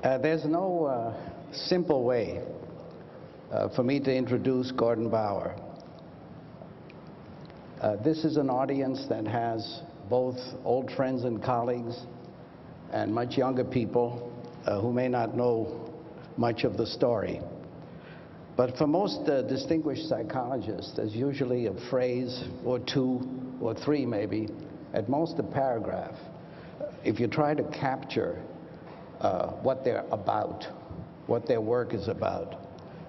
There's no simple way for me to introduce Gordon Bauer. This is an audience that has both old friends and colleagues and much younger people who may not know much of the story. But for most distinguished psychologists, there's usually a phrase or two or three maybe, at most a paragraph, if you try to capture what they're about, what their work is about.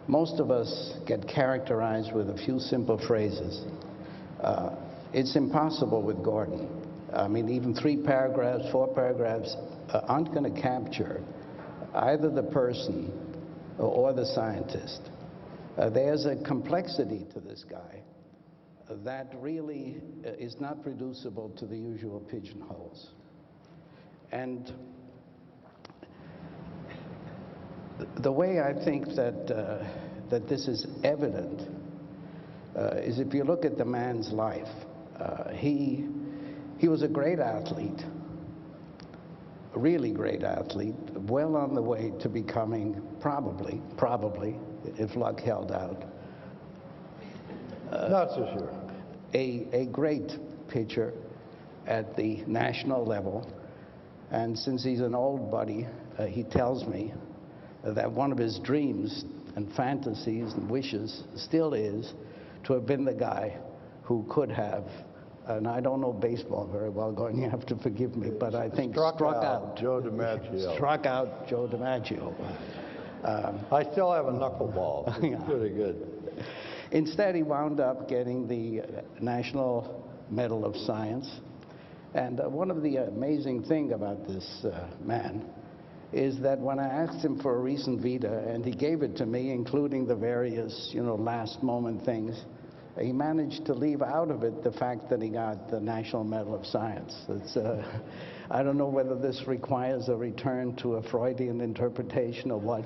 Most of us get characterized with a few simple phrases. It's impossible with Gordon. I mean, even 3 paragraphs, 4 paragraphs aren't going to capture either the person or the scientist. There's a complexity to this guy that really is not reducible to the usual pigeonholes. And the way I think that this is evident is if you look at the man's life. He was a great athlete, a really great athlete, well on the way to becoming probably, if luck held out, not so sure, a great pitcher at the national level. And since he's an old buddy, he tells me that one of his dreams and fantasies and wishes still is to have been the guy who could have, and I don't know baseball very well, Gordon, you have to forgive me, but I think struck out Joe DiMaggio. Struck out Joe DiMaggio. I still have a knuckleball. It's Yeah. pretty good. Instead, he wound up getting the National Medal of Science. And one of the amazing things about this man is that when I asked him for a recent vita, and he gave it to me, including the various, last moment things, he managed to leave out of it the fact that he got the National Medal of Science. It's, I don't know whether this requires a return to a Freudian interpretation or what,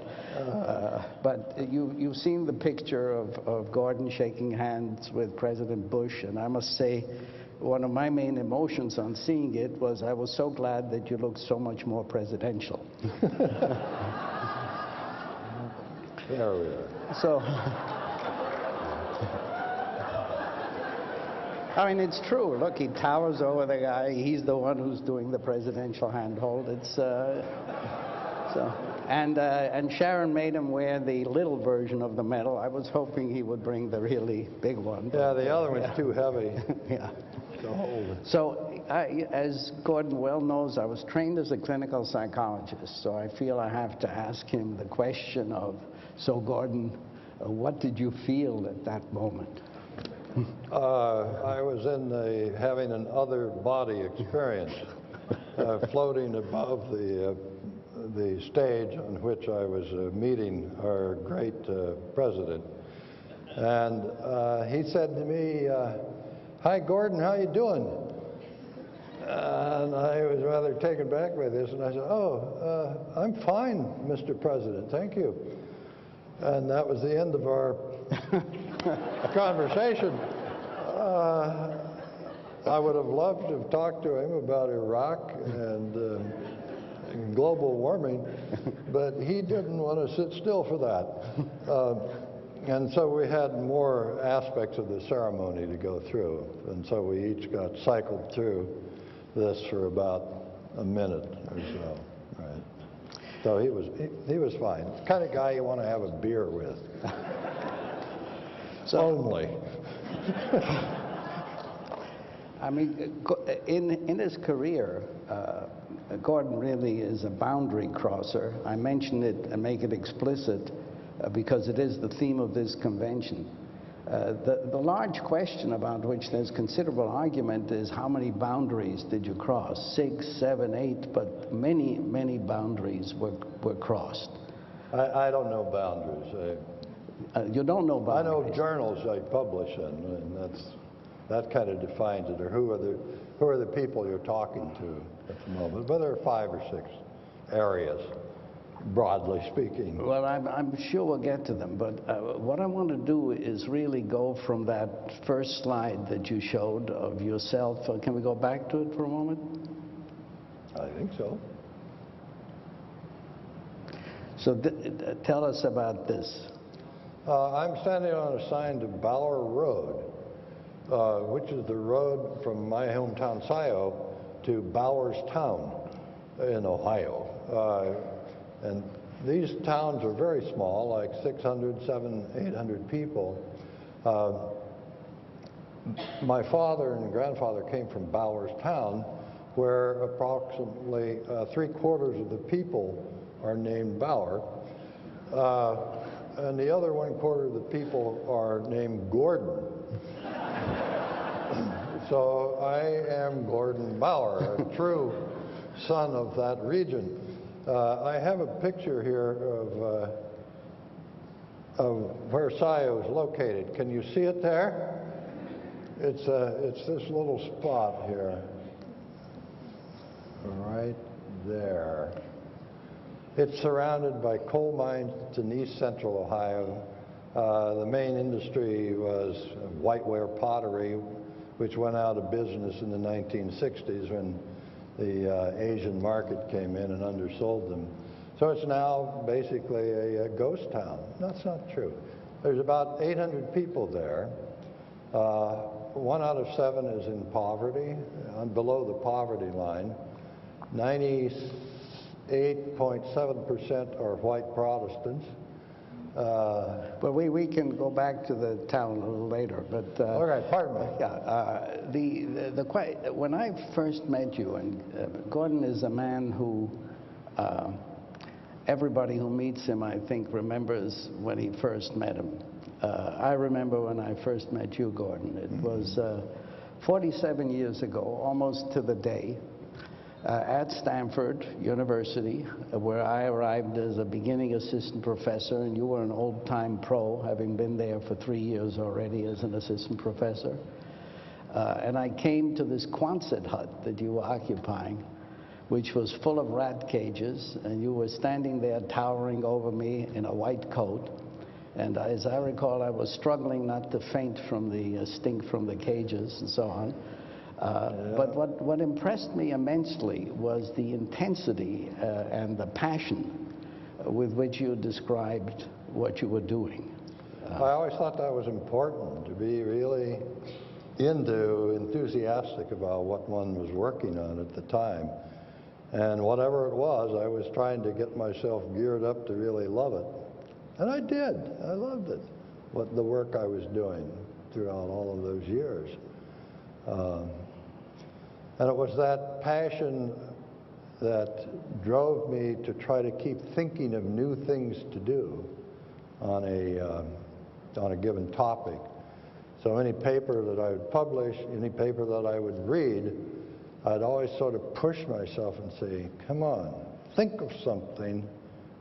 but you've seen the picture of Gordon shaking hands with President Bush, and I must say, one of my main emotions on seeing it was I was so glad that you looked so much more presidential. There we are. So, I mean, it's true. Look, he towers over the guy. He's the one who's doing the presidential handhold. It's so, and Sharon made him wear the little version of the medal. I was hoping he would bring the really big one. Yeah, the other one's too heavy. Yeah. To hold. So, as Gordon well knows, I was trained as a clinical psychologist, so I feel I have to ask him the question of, so Gordon, what did you feel at that moment? I was having an other body experience, floating above the stage on which I was meeting our great president. And he said to me, "Hi, Gordon, how you doing?" And I was rather taken back by this, and I said, "Oh, I'm fine, Mr. President, thank you." And that was the end of our conversation. I would have loved to have talked to him about Iraq and global warming, but he didn't want to sit still for that. And so we had more aspects of the ceremony to go through, and so we each got cycled through this for about a minute or so. Right. So he was fine. The kind of guy you want to have a beer with. So, only. I mean, in his career, Gordon really is a boundary crosser. I mention it and make it explicit because it is the theme of this convention. The large question about which there's considerable argument is how many boundaries did you cross? 6, 7, 8, but many, many boundaries were crossed. I don't know boundaries. You don't know boundaries? I know journals I publish in, and that kind of defines it, or who are the people you're talking to at the moment. But there are 5 or 6 areas, broadly speaking. Well, I'm sure we'll get to them, but what I want to do is really go from that first slide that you showed of yourself. Can we go back to it for a moment? I think so. So tell us about this. I'm standing on a sign to Bower Road, which is the road from my hometown, Scioto, to Bowerstown in Ohio. And these towns are very small, like 600, 700, 800 people. My father and grandfather came from Bowerstown, where approximately 3/4 of the people are named Bower. And the other 1/4 of the people are named Gordon. So I am Gordon Bower, a true son of that region. I have a picture here of where Scioto is located. Can you see it there? It's this little spot here, right there. It's surrounded by coal mines in east central Ohio. The main industry was whiteware pottery, which went out of business in the 1960s when the Asian market came in and undersold them. So it's now basically a ghost town. That's not true. There's about 800 people there. 1 out of 7 is in poverty, below the poverty line. 98.7% are white Protestants. But we can go back to the town a little later. But Okay, pardon me. Yeah, when I first met you, and Gordon is a man who everybody who meets him, I think, remembers when he first met him. I remember when I first met you, Gordon. It was 47 years ago, almost to the day, at Stanford University, where I arrived as a beginning assistant professor, and you were an old-time pro, having been there for 3 years already as an assistant professor. And I came to this Quonset hut that you were occupying, which was full of rat cages, and you were standing there towering over me in a white coat. And as I recall, I was struggling not to faint from the stink from the cages and so on. But what impressed me immensely was the intensity and the passion with which you described what you were doing. I always thought that was important, to be really enthusiastic about what one was working on at the time. And whatever it was, I was trying to get myself geared up to really love it. And I did. I loved it, the work I was doing throughout all of those years. And it was that passion that drove me to try to keep thinking of new things to do on a given topic. So any paper that I would publish, any paper that I would read, I'd always sort of push myself and say, come on, think of something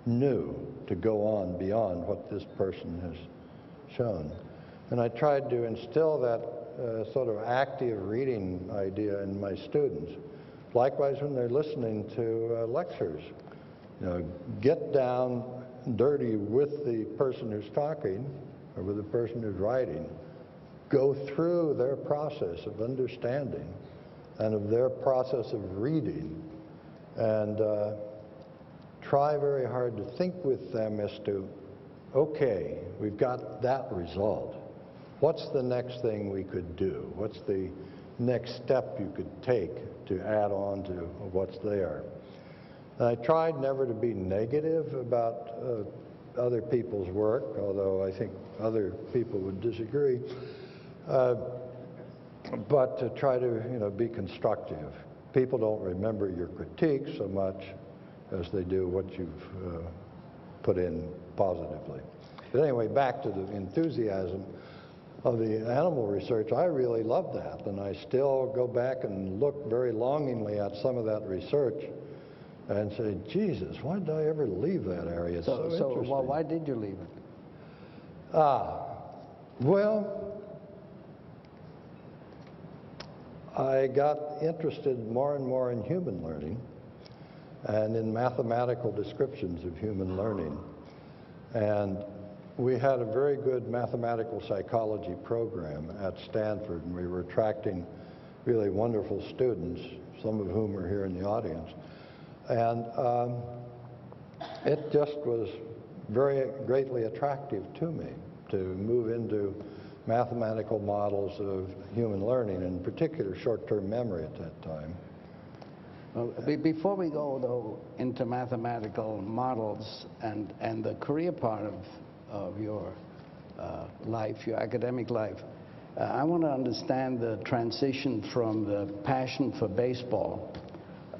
new to go on beyond what this person has shown. And I tried to instill that sort of active reading idea in my students. Likewise, when they're listening to lectures, get down dirty with the person who's talking or with the person who's writing. Go through their process of understanding and of their process of reading, and try very hard to think with them as to, okay, we've got that result. What's the next thing we could do? What's the next step you could take to add on to what's there? And I tried never to be negative about other people's work, although I think other people would disagree, but to try to be constructive. People don't remember your critiques so much as they do what you've put in positively. But anyway, back to the enthusiasm of the animal research. I really love that, and I still go back and look very longingly at some of that research and say, Jesus, why did I ever leave that area? It's so interesting. Well, why did you leave it? Well, I got interested more and more in human learning and in mathematical descriptions of human learning. And we had a very good mathematical psychology program at Stanford, and we were attracting really wonderful students, some of whom are here in the audience. And it just was very greatly attractive to me to move into mathematical models of human learning, in particular short-term memory at that time. Well, before we go, though, into mathematical models and the career part of your life, your academic life, I want to understand the transition from the passion for baseball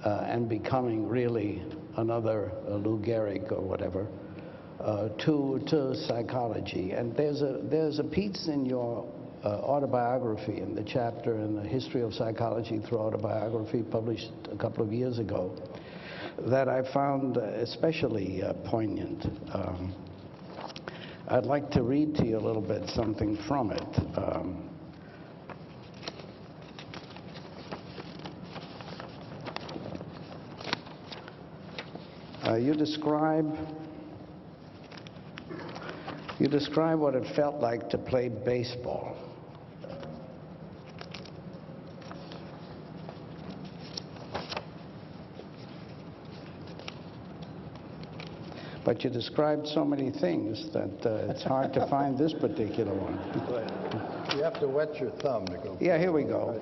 and becoming really another Lou Gehrig or whatever, to psychology. And there's a piece in your autobiography, in the chapter in the History of Psychology through Autobiography, published a couple of years ago, that I found especially poignant. I'd like to read to you a little bit something from it. You describe what it felt like to play baseball. But you described so many things that it's hard to find this particular one. You have to wet your thumb to go. Yeah, here we go.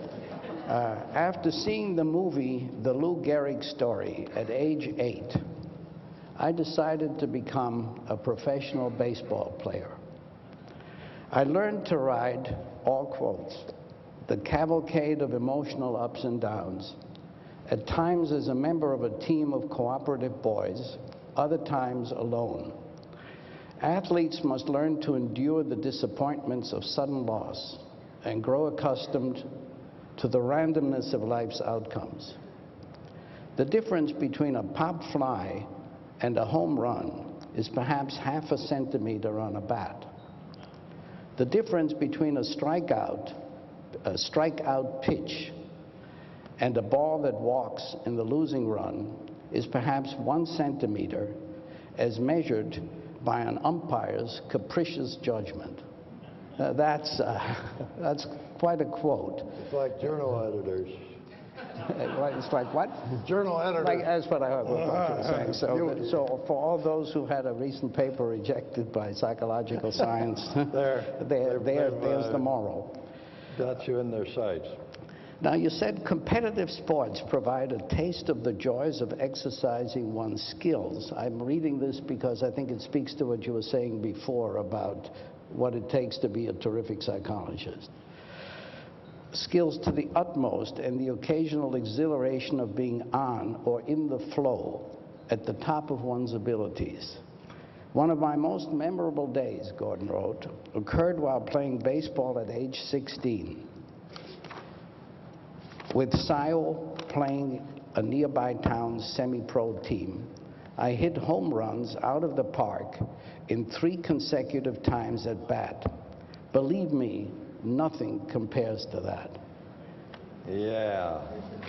After seeing the movie The Lou Gehrig Story at age 8, I decided to become a professional baseball player. I learned to ride, all quotes, the cavalcade of emotional ups and downs, at times as a member of a team of cooperative boys, other times alone. Athletes must learn to endure the disappointments of sudden loss and grow accustomed to the randomness of life's outcomes. The difference between a pop fly and a home run is perhaps half a centimeter on a bat. The difference between a strikeout pitch and a ball that walks in the losing run is perhaps 1 centimeter as measured by an umpire's capricious judgment. That's quite a quote. It's like journal editors. It's like what? Journal editors. Like, that's what I heard what you were saying. So for all those who had a recent paper rejected by Psychological Science, there's the moral. Got you in their sights. Now, you said competitive sports provide a taste of the joys of exercising one's skills. I'm reading this because I think it speaks to what you were saying before about what it takes to be a terrific psychologist. Skills to the utmost and the occasional exhilaration of being on or in the flow at the top of one's abilities. One of my most memorable days, Gordon wrote, occurred while playing baseball at age 16. With Scio playing a nearby town's semi-pro team, I hit home runs out of the park in 3 consecutive times at bat. Believe me, nothing compares to that. Yeah,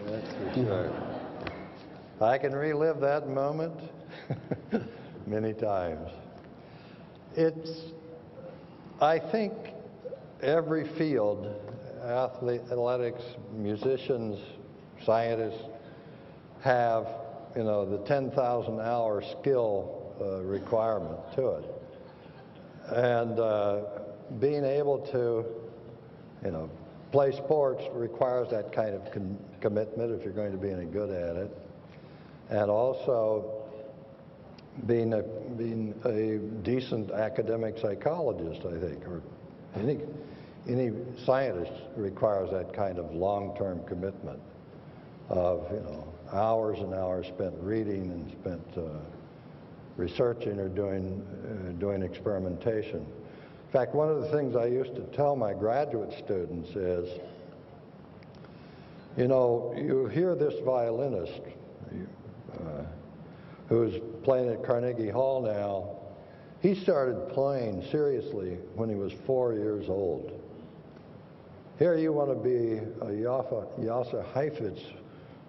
that's for sure. I can relive that moment many times. I think every field, athletics, musicians, scientists, have, the 10,000-hour skill requirement to it. And being able to, play sports requires that kind of commitment if you're going to be any good at it. And also being a decent academic psychologist, I think, or any scientist requires that kind of long-term commitment of, hours and hours spent reading and spent researching or doing experimentation. In fact, one of the things I used to tell my graduate students is, you hear this violinist who's playing at Carnegie Hall now. He started playing seriously when he was 4 years old. Here you want to be a Yasa Heifetz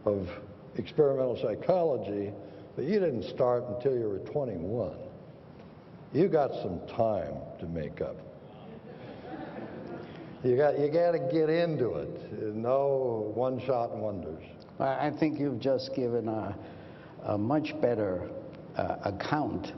of experimental psychology, but you didn't start until you were 21. You got some time to make up. You got to get into it. No one-shot wonders. I think you've just given a much better account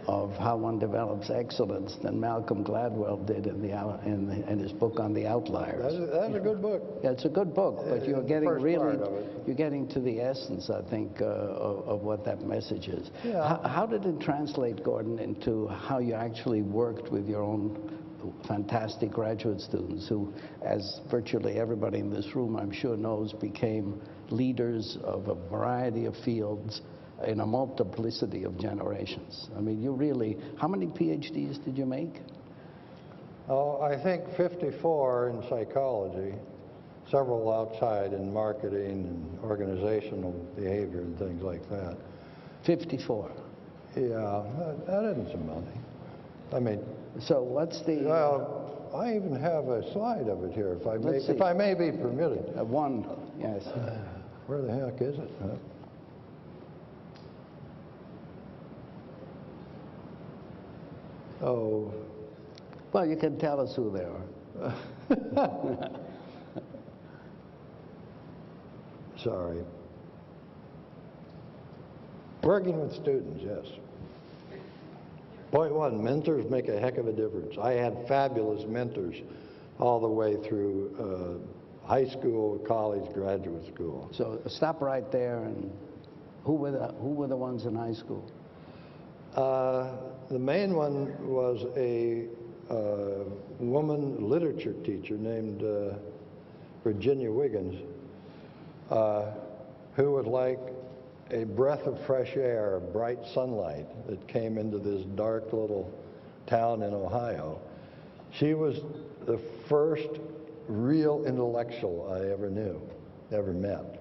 of how one develops excellence than Malcolm Gladwell did in his book on the outliers. That's a good book. Yeah, it's a good book, but you're getting first really, part of it. you're getting to the essence, I think, of what that message is. Yeah. How did it translate, Gordon, into how you actually worked with your own fantastic graduate students who, as virtually everybody in this room I'm sure knows, became leaders of a variety of fields in a multiplicity of generations? I mean, you really, how many PhDs did you make? Oh, I think 54 in psychology, several outside in marketing and organizational behavior and things like that. 54. Yeah, that isn't some money. I mean, so what's the... well, I even have a slide of it here, if I may be permitted. One, yes. Where the heck is it? Oh. Well, you can tell us who they are. Sorry. Working with students, yes. Point one, mentors make a heck of a difference. I had fabulous mentors all the way through high school, college, graduate school. So stop right there. And who were the ones in high school? The main one was a woman literature teacher named Virginia Wiggins, who was like a breath of fresh air, bright sunlight that came into this dark little town in Ohio. She was the first real intellectual I ever knew, ever met.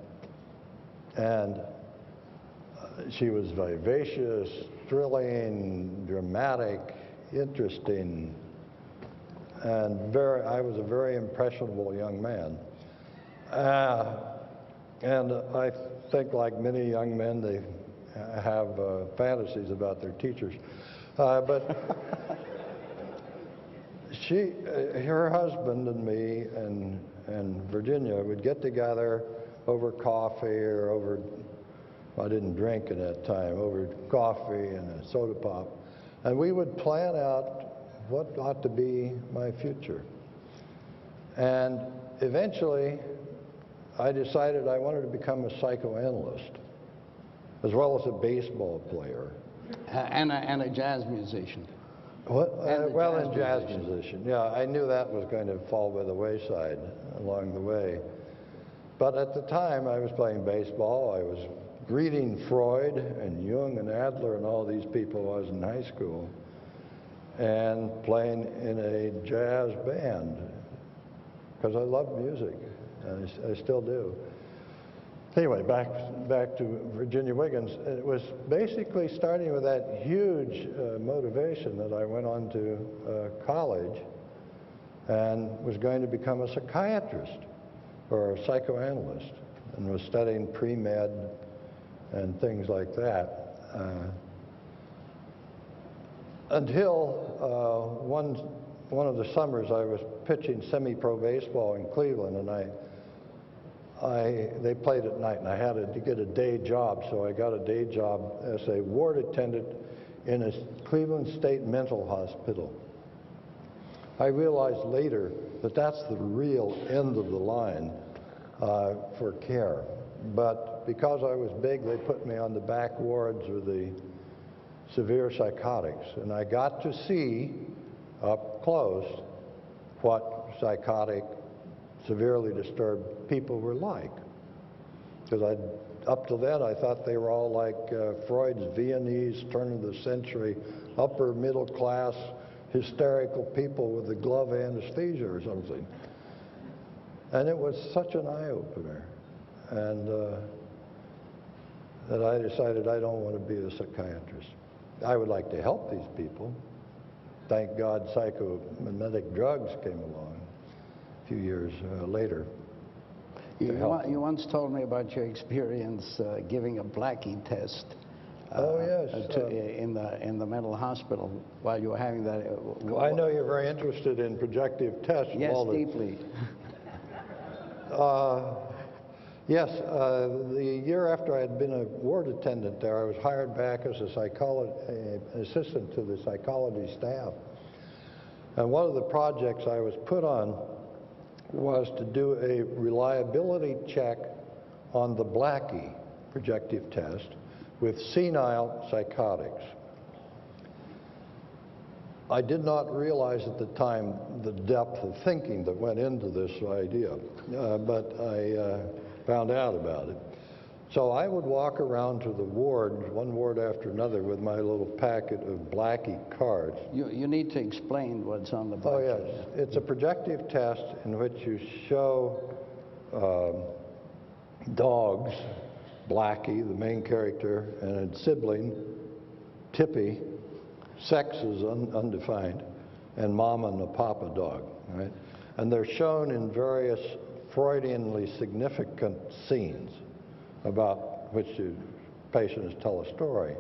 And she was vivacious, thrilling, dramatic, interesting, and I was a very impressionable young man. And I think, like many young men, they have fantasies about their teachers. But her husband and me and Virginia would get together over coffee or over, I didn't drink at that time, over coffee and a soda pop, and we would plan out what ought to be my future. And eventually, I decided I wanted to become a psychoanalyst, as well as a baseball player. And a jazz musician. What? Well, and jazz musician. Yeah, I knew that was going to fall by the wayside along the way. But at the time, I was playing baseball. I was reading Freud and Jung and Adler and all these people I was in high school, and playing in a jazz band, because I loved music, and I still do. Anyway, back to Virginia Wiggins. It was basically starting with that huge motivation that I went on to college and was going to become a psychiatrist or a psychoanalyst, and was studying pre-med and things like that. Until one of the summers I was pitching semi-pro baseball in Cleveland, and they played at night, and I had to get a day job, so I got a day job as a ward attendant in a Cleveland State Mental Hospital. I realized later that that's the real end of the line for care. But because I was big, they put me on the back wards with the severe psychotics, and I got to see up close what psychotic, severely disturbed people were like. Because up to then, I thought they were all like Freud's Viennese turn of the century, upper middle class, hysterical people with the glove anesthesia or something. And it was such an eye-opener. And that I decided I don't want to be a psychiatrist. I would like to help these people. Thank God psychomimetic drugs came along a few years later. You once told me about your experience giving a Blackie test. Oh, yes. In the mental hospital while you were having that. I know you're very interested in projective tests. Yes, deeply. Yes, the year after I had been a ward attendant there, I was hired back as an assistant to the psychology staff. And one of the projects I was put on was to do a reliability check on the Blackie projective test with senile psychotics. I did not realize at the time the depth of thinking that went into this idea, but I found out about it. So I would walk around to the ward, one ward after another, with my little packet of Blackie cards. You need to explain what's on the Oh, Blackie. yes. It's a projective test in which you show dogs, Blackie, the main character, and a sibling, Tippy, sex is undefined, and Mama and the Papa dog, right? And they're shown in various Freudianly significant scenes about which the patients tell a story,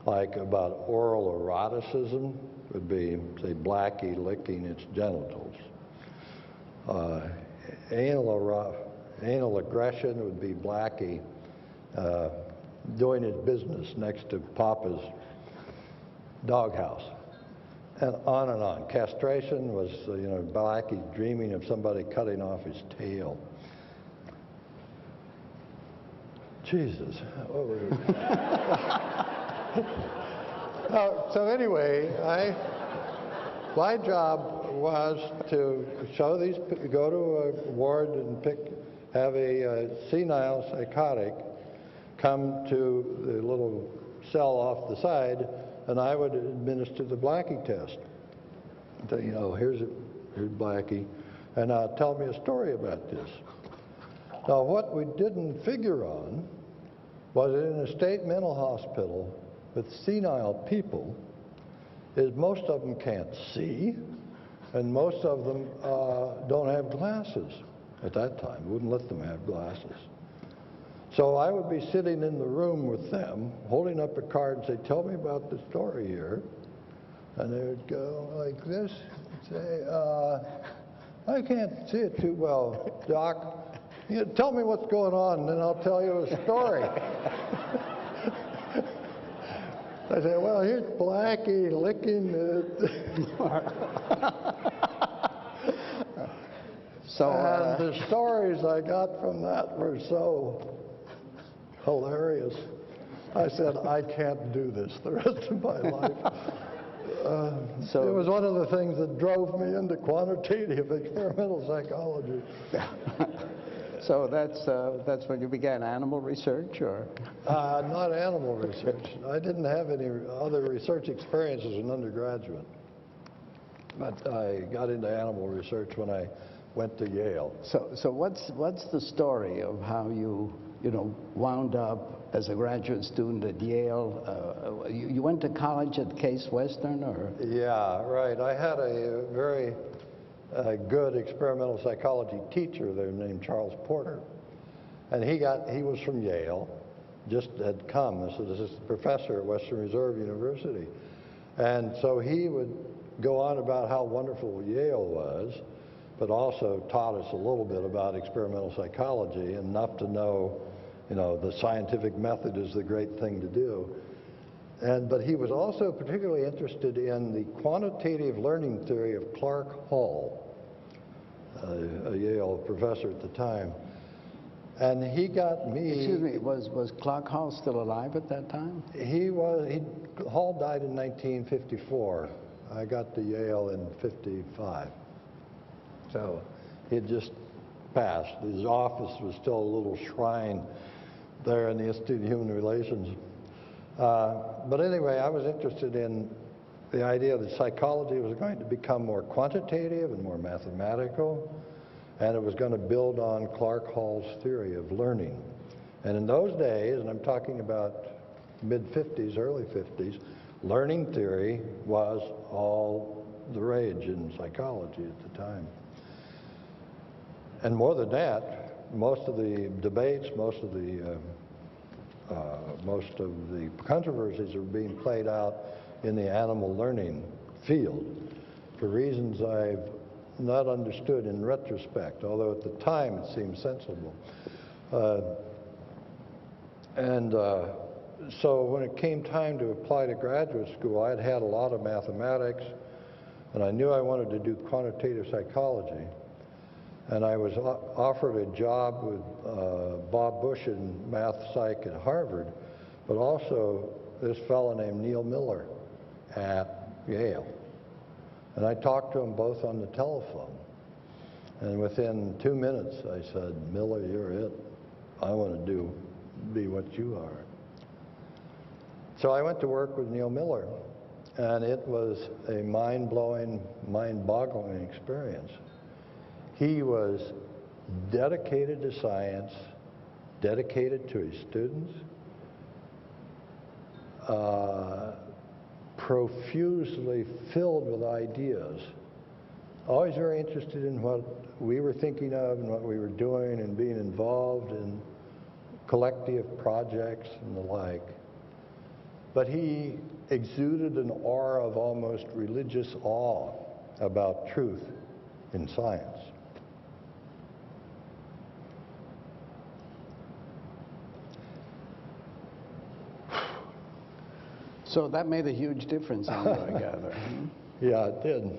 like about oral eroticism would be, say, Blackie licking its genitals. Anal aggression would be Blackie doing his business next to Papa's doghouse, and on and on. Castration was, Blackie dreaming of somebody cutting off his tail. Jesus. So anyway, my job was to show these, go to a ward and have a senile psychotic come to the little cell off the side, and I would administer the Blackie test. So, here's Blackie, and now tell me a story about this. Now, what we didn't figure on was that in a state mental hospital with senile people, is most of them can't see, and most of them don't have glasses at that time. Wouldn't let them have glasses. So I would be sitting in the room with them, holding up a card and say, tell me about the story here. And they would go like this, and say, I can't see it too well, Doc. Tell me what's going on, and then I'll tell you a story. I say, well, here's Blackie licking and the stories I got from that were so hilarious. I said, I can't do this the rest of my life. So it was one of the things that drove me into quantitative experimental psychology. So that's when you began animal research, or? Not animal research. I didn't have any other research experience as an undergraduate. But I got into animal research when I went to Yale. So what's the story of how you wound up as a graduate student at Yale? You went to college at Case Western, or? Yeah, right. I had a very good experimental psychology teacher there named Charles Porter, and he was from Yale, just had come. This is a professor at Western Reserve University, and so he would go on about how wonderful Yale was, but also taught us a little bit about experimental psychology, enough to know, the scientific method is the great thing to do. But he was also particularly interested in the quantitative learning theory of Clark Hall, a Yale professor at the time. And he got me... Excuse me, was Clark Hall still alive at that time? Hall died in 1954. I got to Yale in 55. So he had just passed. His office was still a little shrine there in the Institute of Human Relations. But anyway, I was interested in the idea that psychology was going to become more quantitative and more mathematical, and it was going to build on Clark Hall's theory of learning. And in those days, and I'm talking about mid-50s, early 50s, learning theory was all the rage in psychology at the time. And more than that, most of the debates, most of the controversies are being played out in the animal learning field for reasons I've not understood in retrospect, although at the time it seemed sensible. So when it came time to apply to graduate school, I'd had a lot of mathematics, and I knew I wanted to do quantitative psychology. And I was offered a job with Bob Bush in math psych at Harvard, but also this fellow named Neil Miller at Yale. And I talked to them both on the telephone. And within 2 minutes, I said, "Miller, you're it. I want to be what you are." So I went to work with Neil Miller, and it was a mind-blowing, mind-boggling experience. He was dedicated to science, dedicated to his students, profusely filled with ideas, always very interested in what we were thinking of and what we were doing and being involved in collective projects and the like. But he exuded an aura of almost religious awe about truth in science. So that made a huge difference in you, I gather. Yeah, it did.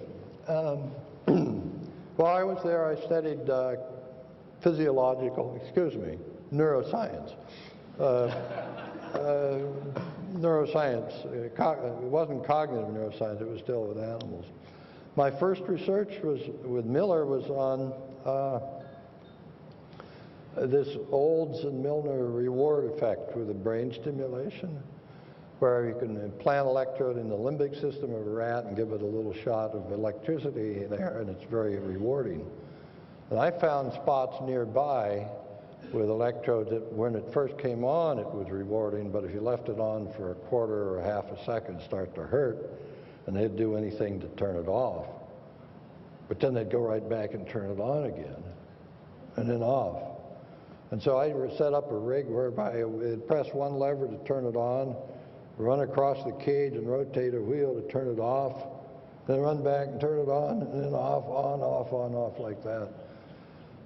While I was there, I studied neuroscience. Neuroscience. It wasn't cognitive neuroscience, it was still with animals. My first research with Miller was on this Olds and Milner reward effect with the brain stimulation, where you can implant an electrode in the limbic system of a rat and give it a little shot of electricity there, and it's very rewarding. And I found spots nearby with electrodes that when it first came on, it was rewarding, but if you left it on for a quarter or a half a second, it'd start to hurt, and they'd do anything to turn it off. But then they'd go right back and turn it on again, and then off. And so I set up a rig whereby it'd press one lever to turn it on, run across the cage and rotate a wheel to turn it off, then run back and turn it on, and then off, on, off, on, off, like that,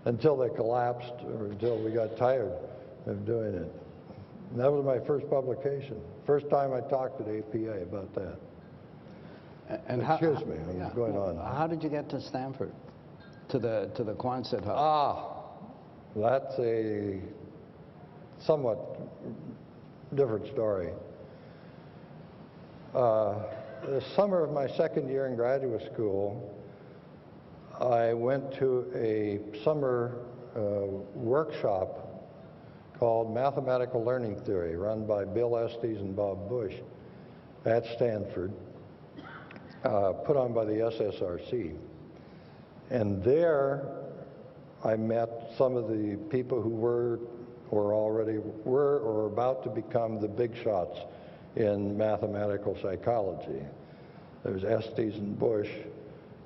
until they collapsed or until we got tired of doing it. And that was my first publication. First time I talked to the APA about that. And Excuse me, I was going on. How did you get to Stanford, to the Quonset hut? That's a somewhat different story. The summer of my second year in graduate school, I went to a summer workshop called Mathematical Learning Theory, run by Bill Estes and Bob Bush at Stanford, put on by the SSRC. And there I met some of the people who were or about to become the big shots in mathematical psychology. There was Estes and Bush,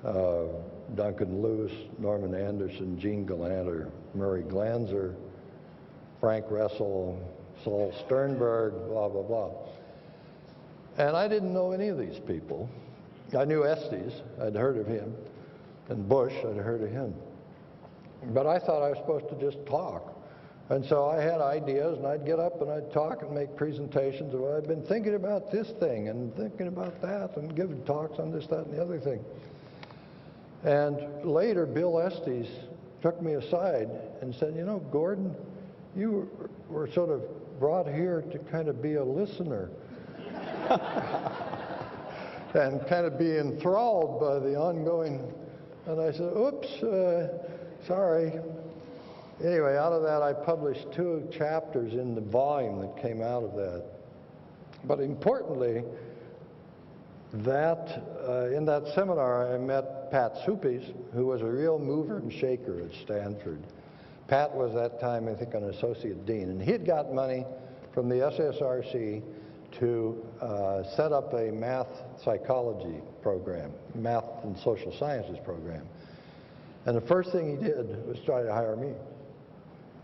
Duncan Lewis, Norman Anderson, Gene Galanter, Murray Glanzer, Frank Russell, Saul Sternberg, blah, blah, blah. And I didn't know any of these people. I knew Estes, I'd heard of him, and Bush, I'd heard of him. But I thought I was supposed to just talk. And so I had ideas, and I'd get up and I'd talk and make presentations of, well, I've been thinking about this thing and thinking about that and giving talks on this, that, and the other thing. And later, Bill Estes took me aside and said, you know, Gordon, you were sort of brought here to kind of be a listener and kind of be enthralled by the ongoing. And I said, oops, sorry. Anyway, out of that, I published 2 chapters in the volume that came out of that. But importantly, in that seminar, I met Pat Suppies, who was a real mover and shaker at Stanford. Pat was at that time, I think, an associate dean, and he had got money from the SSRC to set up a math psychology program, math and social sciences program. And the first thing he did was try to hire me.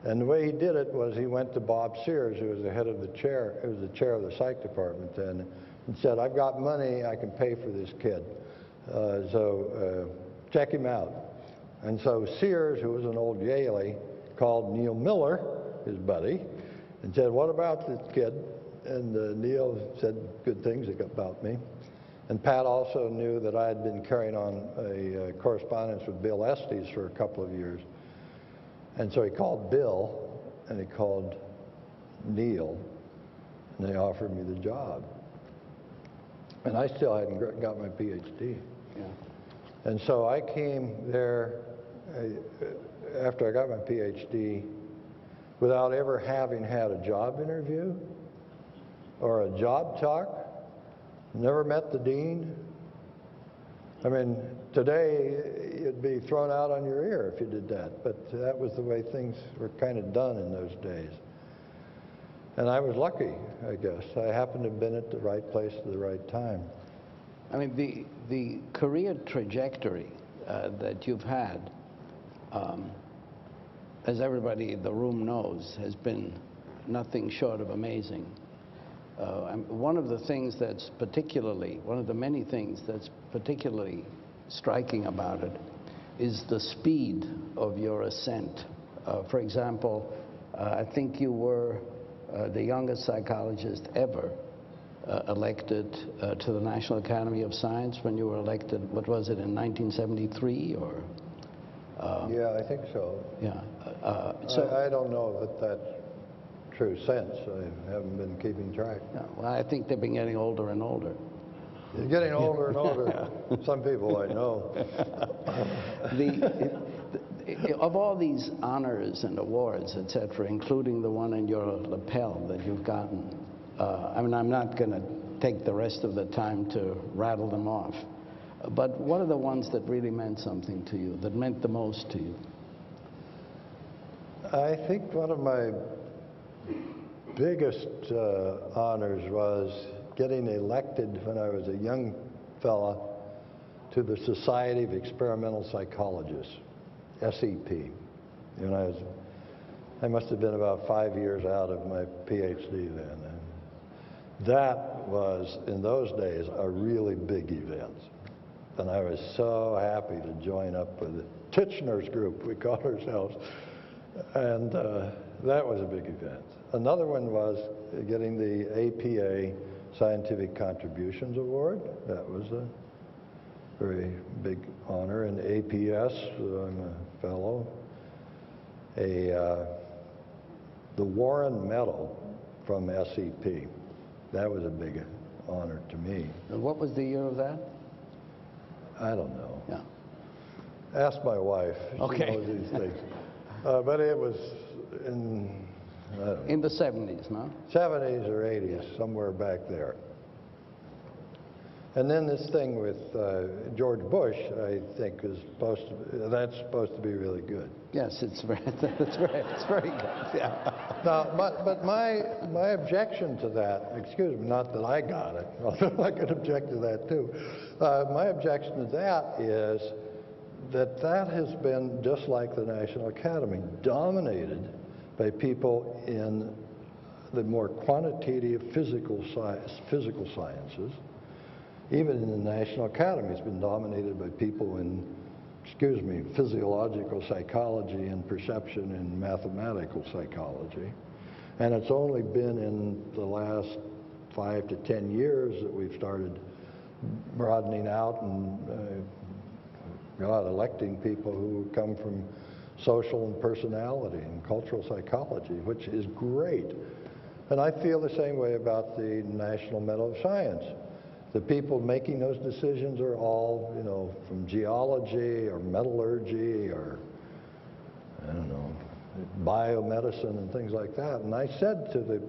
And the way he did it was he went to Bob Sears, who was the head of the chair, who was the chair of the psych department then, and said, I've got money, I can pay for this kid. So check him out. And so Sears, who was an old Yalie, called Neil Miller his buddy, and said, "What about this kid?" And Neil said good things about me. And Pat also knew that I had been carrying on a correspondence with Bill Estes for a couple of years. And so he called Bill, and he called Neil, and they offered me the job. And I still hadn't got my PhD. Yeah. And so I came there after I got my PhD without ever having had a job interview or a job talk. Never met the dean. I mean, today you'd be thrown out on your ear if you did that, but that was the way things were kind of done in those days. And I was lucky, I guess. I happened to have been at the right place at the right time. I mean, the career trajectory that you've had, as everybody in the room knows, has been nothing short of amazing. One of the things that's particularly, one of the many things that's particularly striking about it is the speed of your ascent. For example, I think you were the youngest psychologist ever elected to the National Academy of Science when you were elected, what was it, in 1973 or? Yeah, I think so. Yeah. I don't know that that's true since. I haven't been keeping track. Yeah, well, I think they've been getting older and older. You're getting older and older. Some people I know. Of all these honors and awards, et cetera, including the one in your lapel that you've gotten, I mean, I'm not going to take the rest of the time to rattle them off, but what are the ones that really meant something to you, that meant the most to you? I think one of my biggest honors was getting elected when I was a young fella to the Society of Experimental Psychologists, SEP. And I must have been about 5 years out of my PhD then. And that was, in those days, a really big event. And I was so happy to join up with it. Titchener's group, we called ourselves. And that was a big event. Another one was getting the APA Scientific Contributions Award. That was a very big honor. And APS, I'm a fellow. The Warren Medal from SEP. That was a big honor to me. And what was the year of that? I don't know. Yeah. Ask my wife. Okay. She knows these things. But it was in the 70s, no? 70s or 80s, somewhere back there. And then this thing with George Bush, I think, is that's supposed to be really good. Yes, it's very good. Yeah. Now, but my objection to that, excuse me, not that I got it, although I could object to that too. My objection to that is that has been, just like the National Academy, dominated by people in the more quantitative physical sciences. Even in the National Academy, it's been dominated by people in, physiological psychology and perception and mathematical psychology. And it's only been in the last 5 to 10 years that we've started broadening out and electing people who come from social and personality and cultural psychology, which is great. And I feel the same way about the National Medal of Science. The people making those decisions are all, from geology or metallurgy or, I don't know, biomedicine and things like that. And I said to the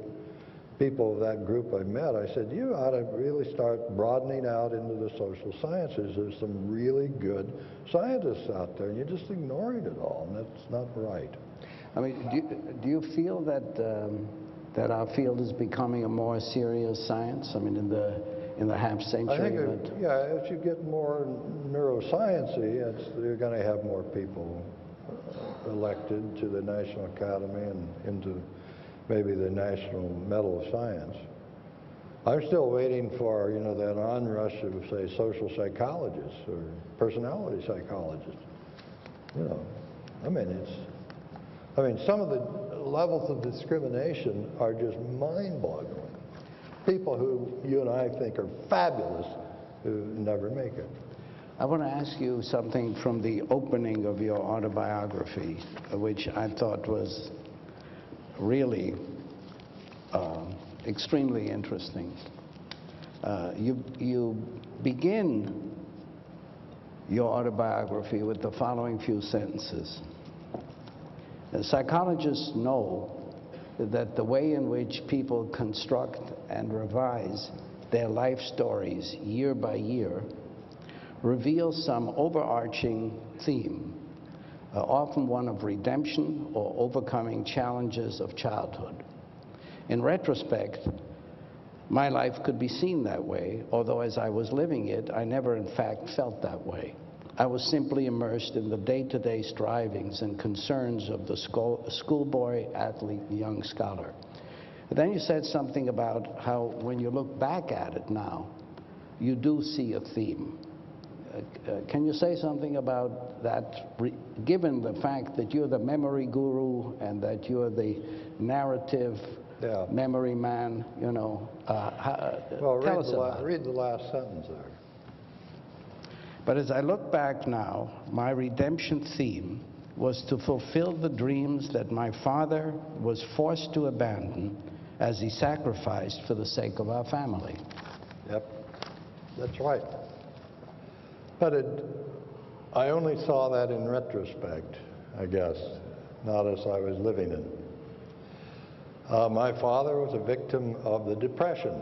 people of that group I met, I said, you ought to really start broadening out into the social sciences. There's some really good scientists out there, and you're just ignoring it all, and that's not right. I mean, do you feel that our field is becoming a more serious science? I mean, in the half century? I think, as you get more neuroscience-y, you're going to have more people elected to the National Academy and into maybe the National Medal of Science. I'm still waiting for, that onrush of, say, social psychologists or personality psychologists. Some of the levels of discrimination are just mind-boggling. People who you and I think are fabulous who never make it. I want to ask you something from the opening of your autobiography, which I thought was really extremely interesting. You begin your autobiography with the following few sentences. Psychologists know that the way in which people construct and revise their life stories year by year reveals some overarching theme, often one of redemption or overcoming challenges of childhood. In retrospect, my life could be seen that way, although as I was living it, I never in fact felt that way. I was simply immersed in the day-to-day strivings and concerns of the schoolboy, athlete, young scholar. But then you said something about how when you look back at it now, you do see a theme. Can you say something about that, given the fact that you're the memory guru and that you're the narrative memory man, you know? Well, tell us about it. read the last sentence there. But as I look back now, my redemption theme was to fulfill the dreams that my father was forced to abandon as he sacrificed for the sake of our family. Yep, that's right. But I only saw that in retrospect, I guess, not as I was living it. My father was a victim of the Depression.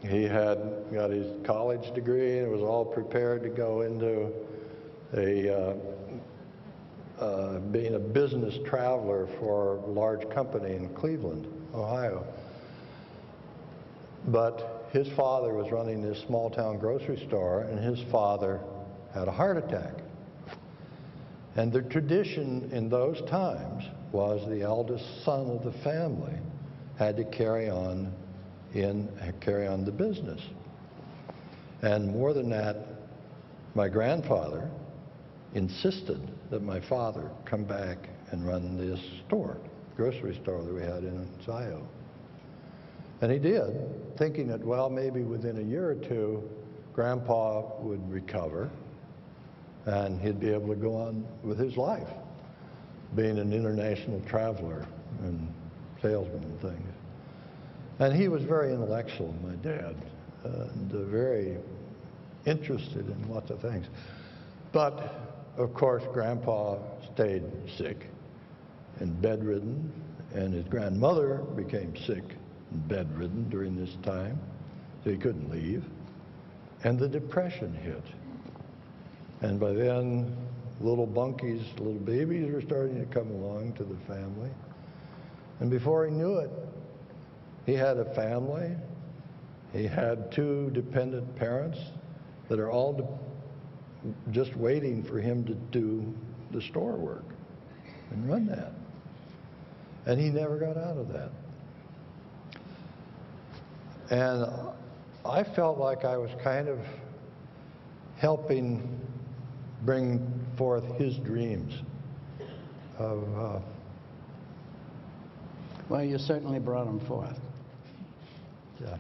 He had got his college degree and was all prepared to go into being a business traveler for a large company in Cleveland, Ohio. But his father was running this small-town grocery store, and his father had a heart attack. And the tradition in those times was the eldest son of the family had to carry on the business. And more than that, my grandfather insisted that my father come back and run this store, grocery store that we had in Ohio. And he did, thinking that, well, maybe within a year or two, Grandpa would recover and he'd be able to go on with his life, being an international traveler and salesman and things. And he was very intellectual, my dad, and very interested in lots of things. But, of course, Grandpa stayed sick and bedridden, and his grandmother became sick and bedridden during this time, so he couldn't leave. And the Depression hit. And by then, little bunkies, little babies were starting to come along to the family. And before he knew it, he had a family. He had 2 dependent parents that are all just waiting for him to do the store work and run that. And he never got out of that. And I felt like I was kind of helping bring forth his dreams of... Well, you certainly brought them forth. Yeah.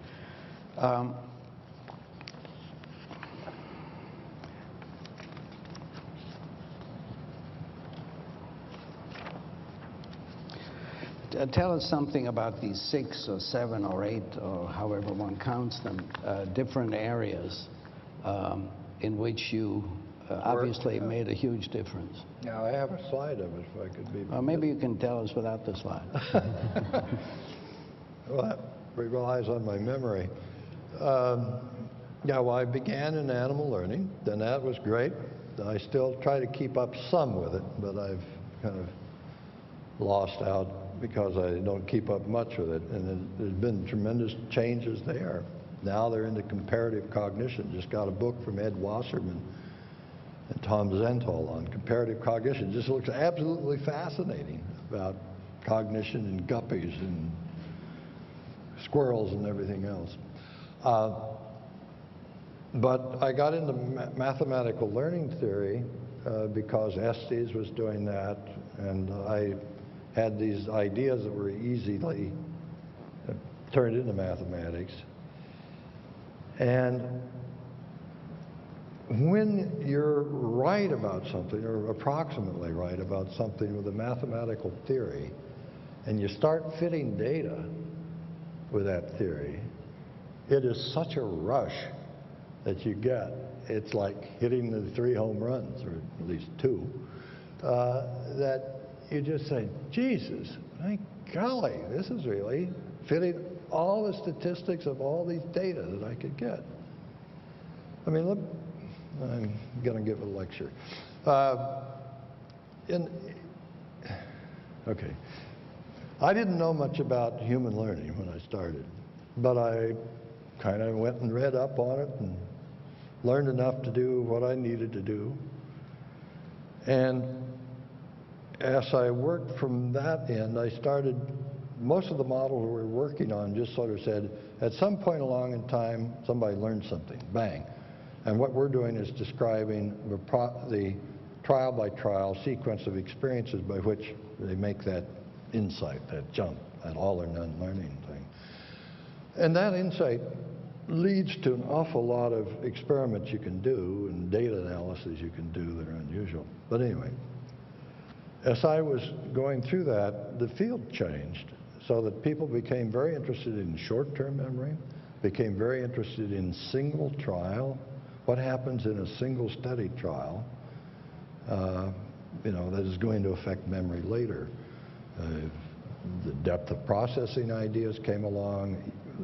Tell us something about these 6 or 7 or 8, or however one counts them, different areas in which you obviously made a huge difference. Now, I have a slide of it, if I could be... Well, maybe you can tell us without the slide. Well, that relies on my memory. Yeah, well, I began in animal learning, then that was great. I still try to keep up some with it, but I've kind of lost out because I don't keep up much with it, and there's been tremendous changes there. Now they're into comparative cognition. Just got a book from Ed Wasserman and Tom Zentol on comparative cognition. It just looks absolutely fascinating about cognition in guppies and squirrels and everything else. But I got into mathematical learning theory because Estes was doing that, and I had these ideas that were easily turned into mathematics. And when you're right about something, or approximately right about something with a mathematical theory, and you start fitting data with that theory, it is such a rush that you get. It's like hitting the 3 home runs, or at least 2, that you just say, Jesus, my golly, this is really fitting all the statistics of all these data that I could get. I mean, look, I'm going to give a lecture. Okay. I didn't know much about human learning when I started, but I kind of went and read up on it and learned enough to do what I needed to do. And as I worked from that end, I started, most of the models we were working on just sort of said, at some point along in time, somebody learned something, bang. And what we're doing is describing the trial-by-trial sequence of experiences by which they make that insight, that jump, that all-or-none learning thing. And that insight leads to an awful lot of experiments you can do and data analysis you can do that are unusual. But anyway, as I was going through that, the field changed so that people became very interested in short-term memory, became very interested in single trial, what happens in a single study trial, that is going to affect memory later. The depth of processing ideas came along,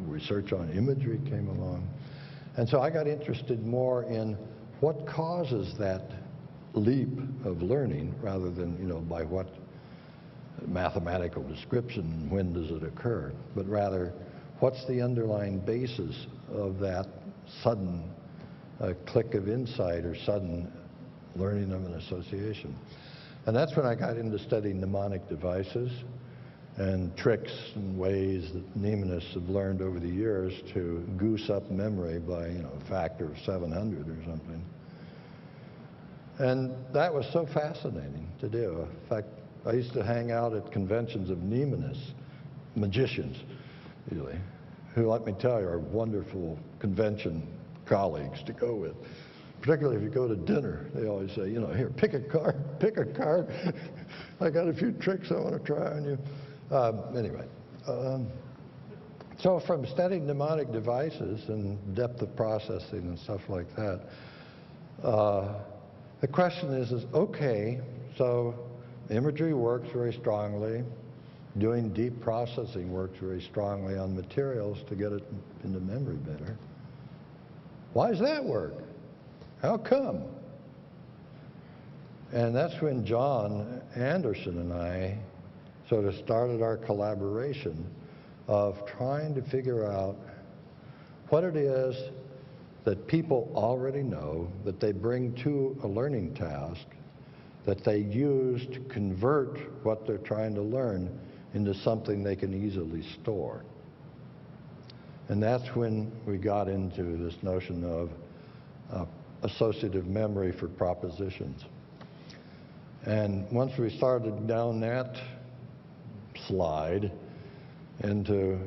research on imagery came along. And so I got interested more in what causes that leap of learning rather than, by what mathematical description, when does it occur, but rather what's the underlying basis of that sudden click of insight or sudden learning of an association. And that's when I got into studying mnemonic devices and tricks and ways that mnemonists have learned over the years to goose up memory by a factor of 700 or something. And that was so fascinating to do. In fact, I used to hang out at conventions of mnemonists, magicians, really, who, let me tell you, are wonderful convention colleagues to go with. Particularly if you go to dinner, they always say, here, pick a card, pick a card. I got a few tricks I want to try on you. So from studying mnemonic devices and depth of processing and stuff like that, the question is okay, so imagery works very strongly, doing deep processing works very strongly on materials to get it into memory better. Why does that work? How come? And that's when John Anderson and I sort of started our collaboration of trying to figure out what it is that people already know, that they bring to a learning task, that they use to convert what they're trying to learn into something they can easily store. And that's when we got into this notion of associative memory for propositions. And once we started down that slide into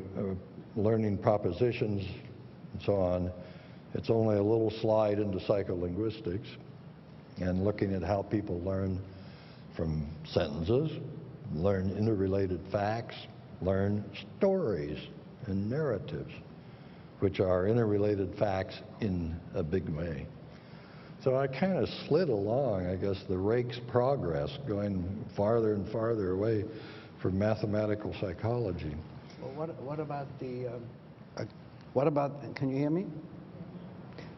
learning propositions and so on, it's only a little slide into psycholinguistics and looking at how people learn from sentences, learn interrelated facts, learn stories and narratives, which are interrelated facts in a big way. So I kind of slid along, I guess, the rake's progress, going farther and farther away from mathematical psychology. Well, what about can you hear me?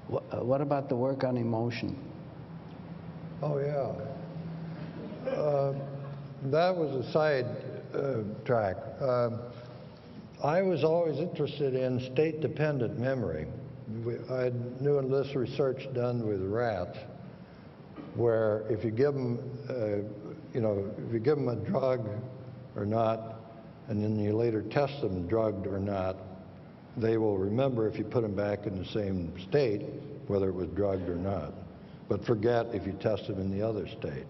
What about the work on emotion? Oh, yeah. That was a side track. I was always interested in state-dependent memory. I knew in this research done with rats, where if you give them, if you give them a drug or not, and then you later test them drugged or not, they will remember if you put them back in the same state, whether it was drugged or not, but forget if you test them in the other state.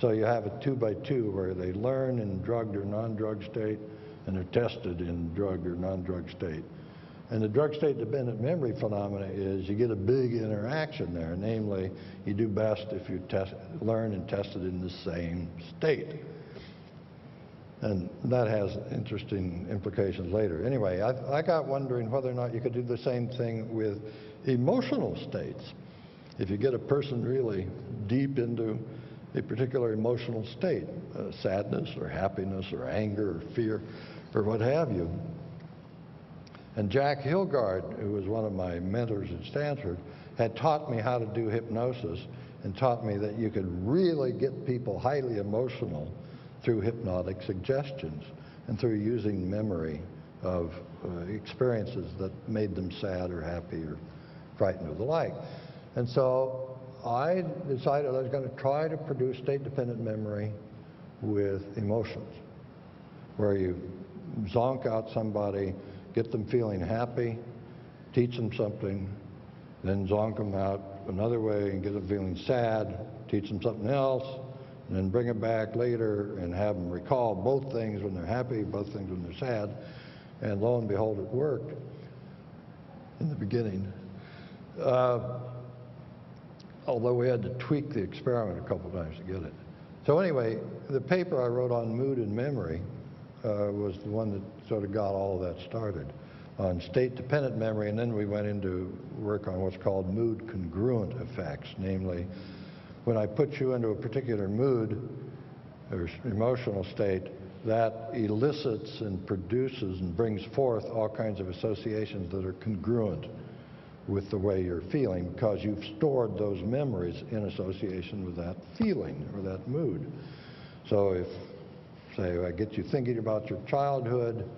So you have a 2-by-2 where they learn in drugged or non-drug state, and they're tested in drug or non-drug state. And the drug state dependent memory phenomena is you get a big interaction there. Namely, you do best if you learn and test it in the same state. And that has interesting implications later. Anyway, I got wondering whether or not you could do the same thing with emotional states. If you get a person really deep into a particular emotional state, sadness or happiness or anger or fear or what have you. And Jack Hilgard, who was one of my mentors at Stanford, had taught me how to do hypnosis and taught me that you could really get people highly emotional through hypnotic suggestions and through using memory of experiences that made them sad or happy or frightened or the like. And so I decided I was going to try to produce state-dependent memory with emotions, where you zonk out somebody, get them feeling happy, teach them something, then zonk them out another way and get them feeling sad, teach them something else, and then bring them back later and have them recall both things when they're happy, both things when they're sad. And lo and behold, it worked in the beginning. Although we had to tweak the experiment a couple times to get it. So anyway, the paper I wrote on mood and memory was the one that sort of got all of that started on state-dependent memory, and then we went into work on what's called mood-congruent effects, namely, when I put you into a particular mood or emotional state, that elicits and produces and brings forth all kinds of associations that are congruent with the way you're feeling, because you've stored those memories in association with that feeling or that mood. So if, say, I get you thinking about your childhood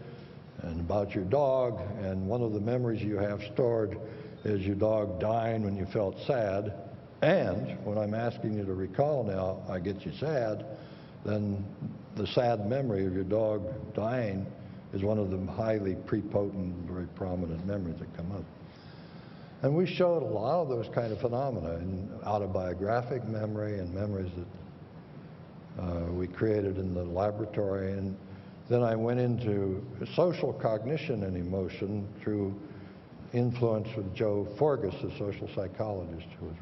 and about your dog, and one of the memories you have stored is your dog dying when you felt sad, and when I'm asking you to recall now, I get you sad, then the sad memory of your dog dying is one of the highly prepotent, very prominent memories that come up. And we showed a lot of those kind of phenomena in autobiographic memory and memories that we created in the laboratory. And then I went into social cognition and emotion through influence with Joe Forgas, a social psychologist who was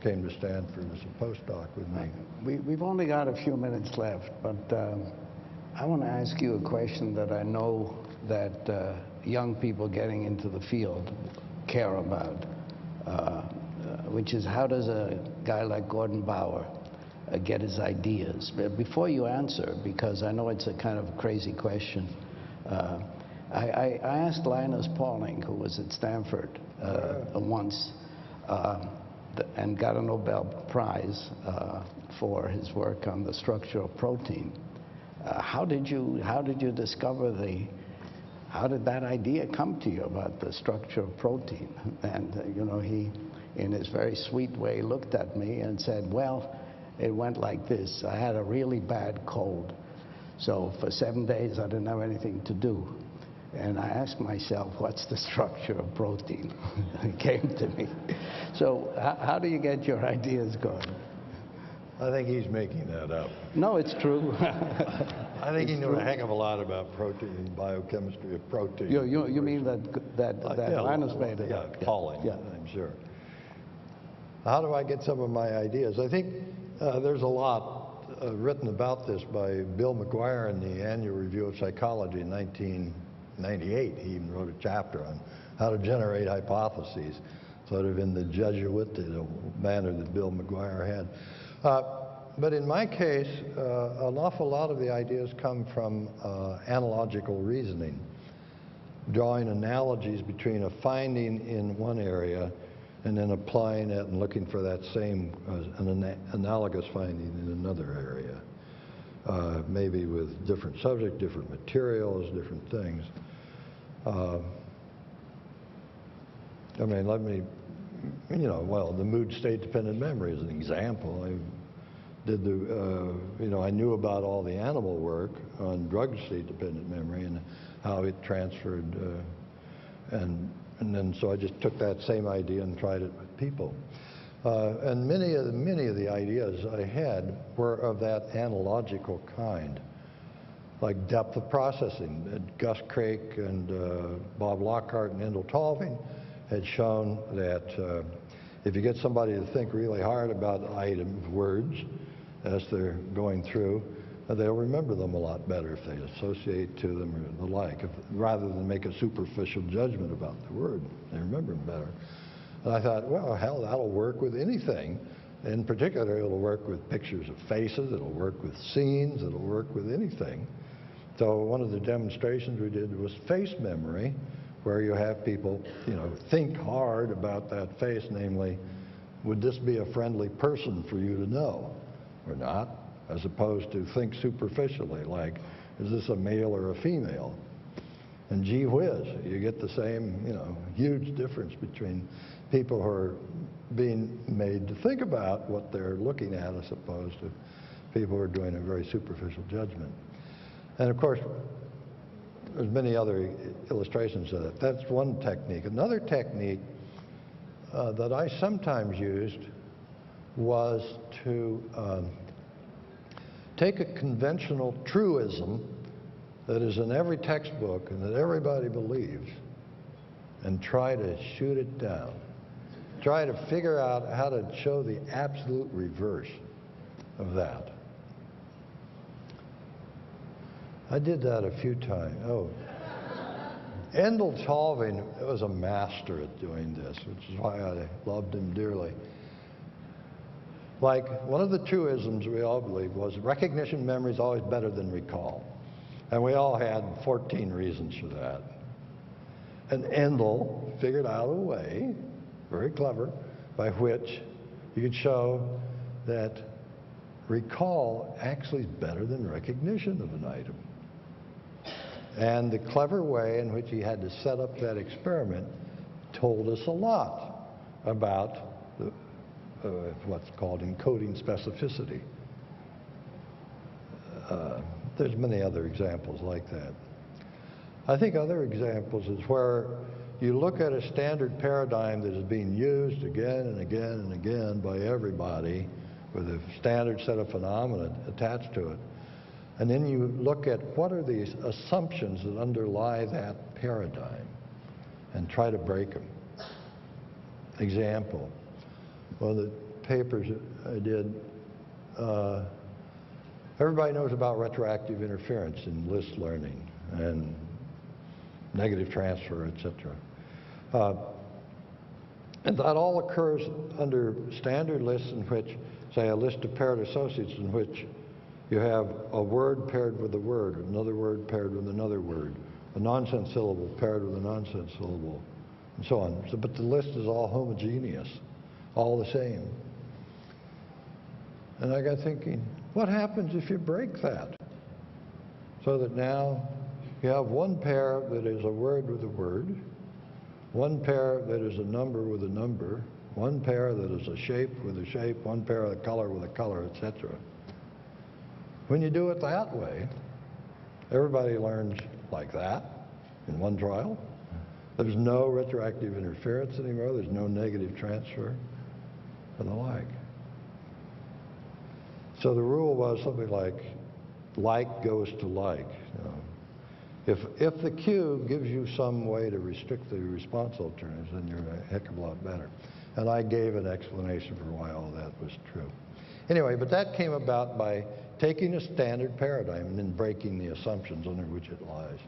came to Stanford as a postdoc with me. We've only got a few minutes left, but I want to ask you a question that I know that young people getting into the field care about, which is how does a guy like Gordon Bauer get his ideas? But before you answer, because I know it's a kind of crazy question, I asked Linus Pauling, who was at Stanford once, and got a Nobel Prize for his work on the structure of protein. How did you discover how did that idea come to you about the structure of protein? And you know, he, in his very sweet way, looked at me and said, well, it went like this. I had a really bad cold, so for 7 days I didn't have anything to do. And I asked myself, what's the structure of protein? It came to me. So how do you get your ideas going? I think he's making that up. No, it's true. I think he knew a heck of a lot about protein and biochemistry of protein. You mean that Linus made it? Yeah, Pauling, yeah. I'm sure. How do I get some of my ideas? I think there's a lot written about this by Bill McGuire in the Annual Review of Psychology in 1998. He even wrote a chapter on how to generate hypotheses, sort of in the Jesuit manner that Bill McGuire had. But in my case, an awful lot of the ideas come from analogical reasoning, drawing analogies between a finding in one area and then applying it and looking for that same analogous finding in another area, maybe with different subject, different materials, different things. I mean, let me, well, the mood state-dependent memory is an example. I did I knew about all the animal work on drug state-dependent memory and how it transferred, and then so I just took that same idea and tried it with people. And many of the ideas I had were of that analogical kind, like depth of processing. Gus Craik and Bob Lockhart and Endel Talving had shown that if you get somebody to think really hard about words as they're going through, they'll remember them a lot better if they associate to them or the like, rather than make a superficial judgment about the word. They remember them better. And I thought, well, hell, that'll work with anything. In particular, it'll work with pictures of faces, it'll work with scenes, it'll work with anything. So one of the demonstrations we did was face memory, where you have people, think hard about that face, namely, would this be a friendly person for you to know or not, as opposed to think superficially, like, is this a male or a female? And gee whiz, you get the same, huge difference between people who are being made to think about what they're looking at as opposed to people who are doing a very superficial judgment. And of course, there's many other illustrations of it. That's one technique. Another technique that I sometimes used was to take a conventional truism that is in every textbook and that everybody believes and try to shoot it down. Try to figure out how to show the absolute reverse of that. I did that a few times. Oh. Endel Talving was a master at doing this, which is why I loved him dearly. Like, one of the truisms we all believed was recognition memory is always better than recall. And we all had 14 reasons for that. And Endel figured out a way, very clever, by which you could show that recall actually is better than recognition of an item. And the clever way in which he had to set up that experiment told us a lot about what's called encoding specificity. There's many other examples like that. I think other examples is where you look at a standard paradigm that is being used again and again and again by everybody with a standard set of phenomena attached to it. And then you look at what are these assumptions that underlie that paradigm and try to break them. Example, one of the papers I did, everybody knows about retroactive interference in list learning and negative transfer, etc. And that all occurs under standard lists in which, say, a list of paired associates in which you have a word paired with a word, another word paired with another word, a nonsense syllable paired with a nonsense syllable, and so on. So, but the list is all homogeneous, all the same. And I got thinking, what happens if you break that? So that now you have one pair that is a word with a word, one pair that is a number with a number, one pair that is a shape with a shape, one pair of a color with a color, etc. When you do it that way, everybody learns like that in one trial. There's no retroactive interference anymore. There's no negative transfer and the like. So the rule was something like goes to like. If the cue gives you some way to restrict the response alternatives, then you're a heck of a lot better. And I gave an explanation for why all that was true. Anyway, but that came about by taking a standard paradigm and then breaking the assumptions under which it lies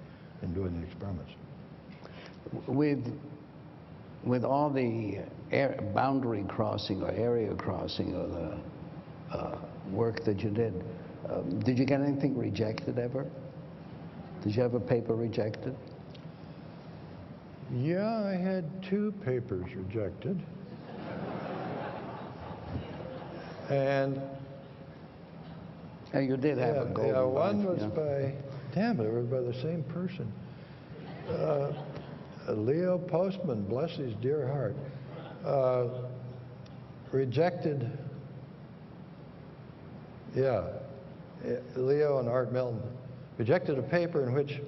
and doing the experiments. With all the boundary crossing or area crossing or the work that you did you get anything rejected ever? Did you have a paper rejected? Yeah, I had 2 papers rejected. And you did have a golden yeah, one was by, damn it was by the same person. Leo Postman, bless his dear heart, rejected, Leo and Art Milton rejected a paper in which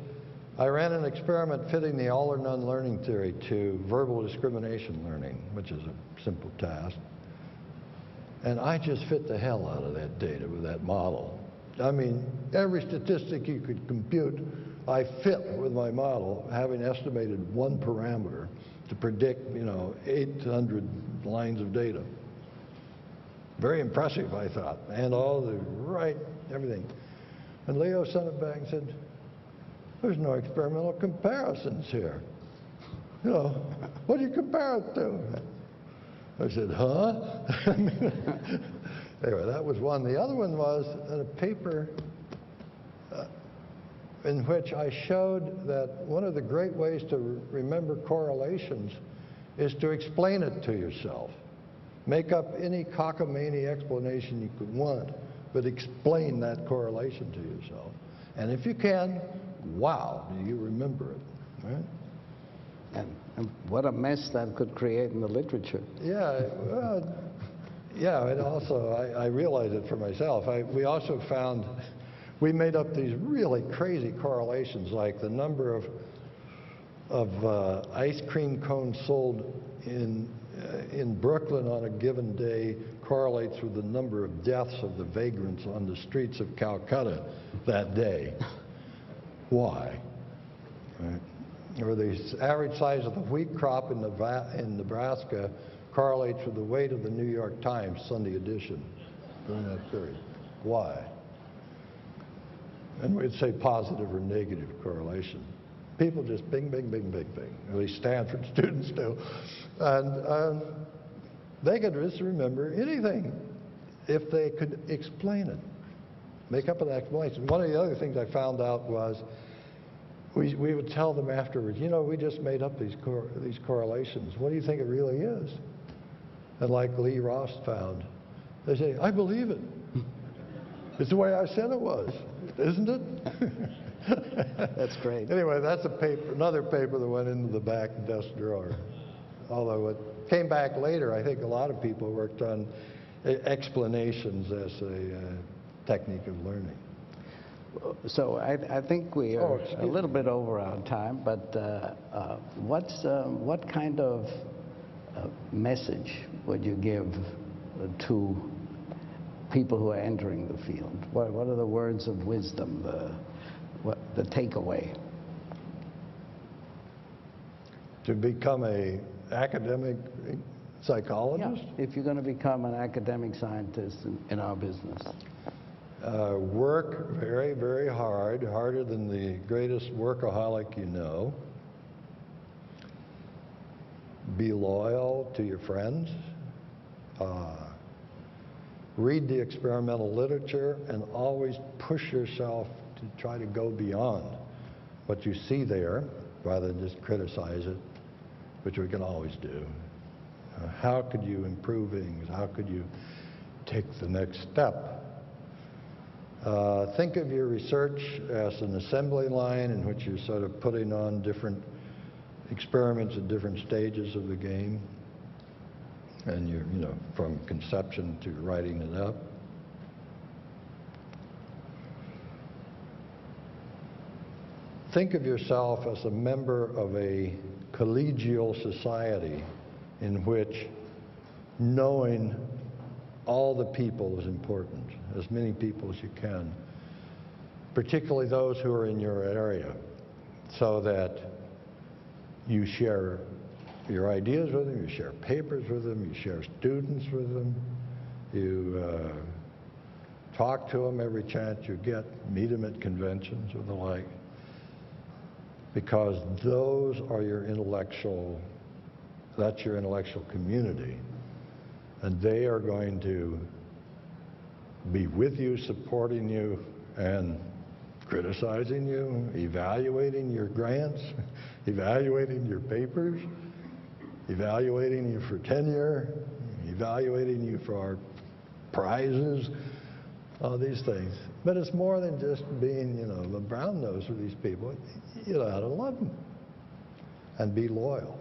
I ran an experiment fitting the all or none learning theory to verbal discrimination learning, which is a simple task. And I just fit the hell out of that data with that model. I mean, every statistic you could compute, I fit with my model, having estimated one parameter to predict, 800 lines of data. Very impressive, I thought, and all the right, everything. And Leo sent it back and said, there's no experimental comparisons here. What do you compare it to? I said, huh? Anyway, that was one. The other one was in a paper in which I showed that one of the great ways to remember correlations is to explain it to yourself. Make up any cockamamie explanation you could want, but explain that correlation to yourself. And if you can, wow, do you remember it, right? And what a mess that could create in the literature. Yeah, well, yeah, and also I realized it for myself. We also found, we made up these really crazy correlations, like the number of ice cream cones sold in Brooklyn on a given day correlates with the number of deaths of the vagrants on the streets of Calcutta that day. Why? Right. Or the average size of the wheat crop in Nebraska correlates with the weight of the New York Times Sunday edition during that period. Why? And we'd say positive or negative correlation. People just bing, bing, bing, bing, bing. At least Stanford students do. And they could just remember anything if they could explain it. Make up an explanation. One of the other things I found out was we would tell them afterwards, we just made up these correlations. What do you think it really is? And like Lee Ross found, they say, I believe it. It's the way I said it was, isn't it? That's great. Anyway, that's another paper that went into the back desk drawer. Although it came back later, I think a lot of people worked on explanations as a technique of learning. So I think we are a little bit over our time, but what kind of message would you give to people who are entering the field? What are the words of wisdom, the takeaway? To become an academic psychologist? Yeah, if you're going to become an academic scientist in our business. Work very, very hard, harder than the greatest workaholic you know. Be loyal to your friends. Read the experimental literature and always push yourself to try to go beyond what you see there rather than just criticize it, which we can always do. How could you improve things? How could you take the next step? Think of your research as an assembly line in which you're sort of putting on different experiments at different stages of the game. And you're, from conception to writing it up. Think of yourself as a member of a collegial society in which knowing all the people is important, as many people as you can, particularly those who are in your area, so that you share your ideas with them, you share papers with them, you share students with them, you talk to them every chance you get, meet them at conventions or the like, because those are that's your intellectual community, and they are going to be with you, supporting you, and criticizing you, evaluating your grants, evaluating your papers, evaluating you for tenure, evaluating you for our prizes, all these things. But it's more than just being, the brown nose with these people. You ought to love them and be loyal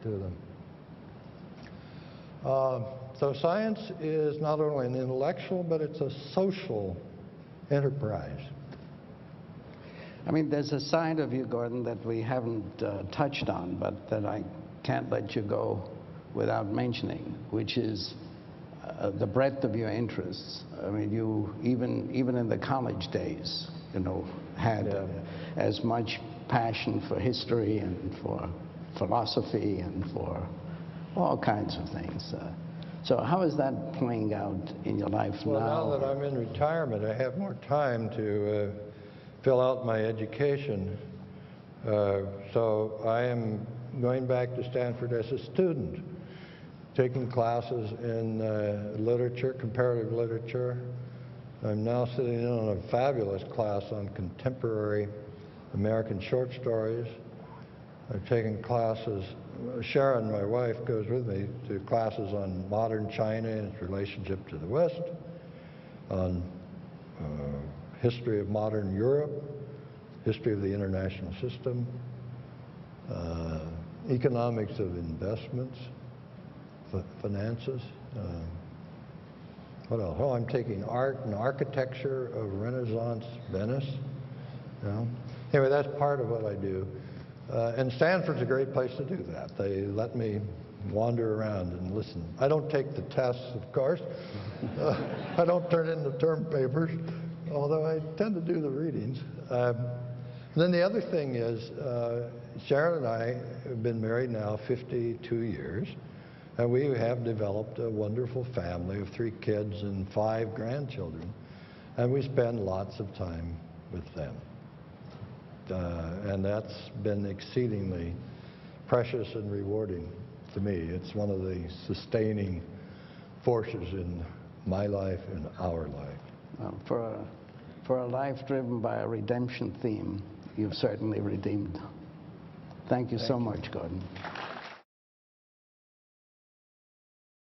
to them. So science is not only an intellectual, but it's a social enterprise. I mean, there's a side of you, Gordon, that we haven't touched on, but that I can't let you go without mentioning, which is the breadth of your interests. I mean, you, even in the college days, you know, had as much passion for history and for philosophy and for all kinds of things. So how is that playing out in your life now? Well, now that I'm in retirement, I have more time to fill out my education. So I am going back to Stanford as a student, taking classes in literature, comparative literature. I'm now sitting in on a fabulous class on contemporary American short stories. I've taken classes, Sharon, my wife, goes with me to classes on modern China and its relationship to the West, on history of modern Europe, history of the international system, economics of investments, finances. What else? Oh, I'm taking art and architecture of Renaissance Venice. You know? Anyway, that's part of what I do. And Stanford's a great place to do that. They let me wander around and listen. I don't take the tests, of course. I don't turn in the term papers, although I tend to do the readings. Then the other thing is, Sharon and I have been married now 52 years, and we have developed a wonderful family of 3 kids and 5 grandchildren, and we spend lots of time with them. And that's been exceedingly precious and rewarding to me. It's one of the sustaining forces in my life and our life. Well, for a life driven by a redemption theme, you've certainly redeemed. Thank you so much, Gordon.